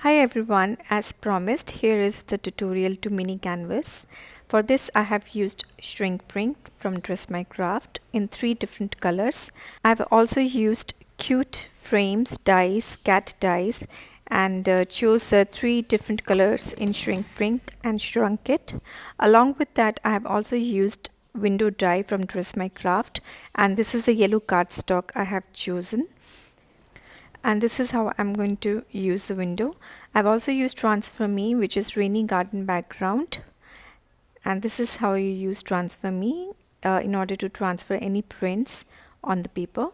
Hi everyone, as promised, here is the tutorial to mini canvas. For this I have used shrink print from Dressmycraft in 3 different colors. I have also used cute frames, dies, cat dies, and chose 3 different colors in shrink print and shrunk it. Along with that I have also used window die from Dressmycraft, and this is the yellow cardstock I have chosen. And this is how I'm going to use the window. I've also used Transfer Me, which is rainy garden background, and this is how you use Transfer Me in order to transfer any prints on the paper.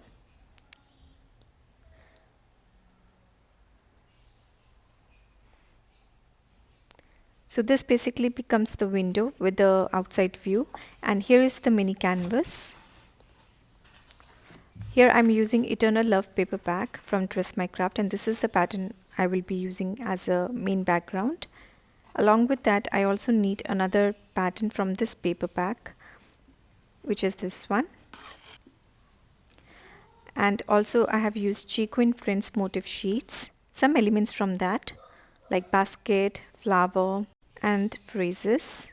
So this basically becomes the window with the outside view, and here is the mini canvas. Here I'm using Eternal Love paper pack from Dressmycraft, and this is the pattern I will be using as a main background. Along with that, I also need another pattern from this paper pack, which is this one. And also I have used Chickoo Friends motif sheets, some elements from that like basket, flower and phrases.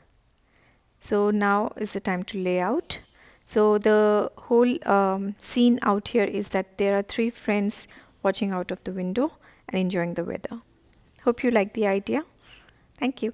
So now is the time to lay out. So the whole scene out here is that there are 3 friends watching out of the window and enjoying the weather. Hope you like the idea. Thank you.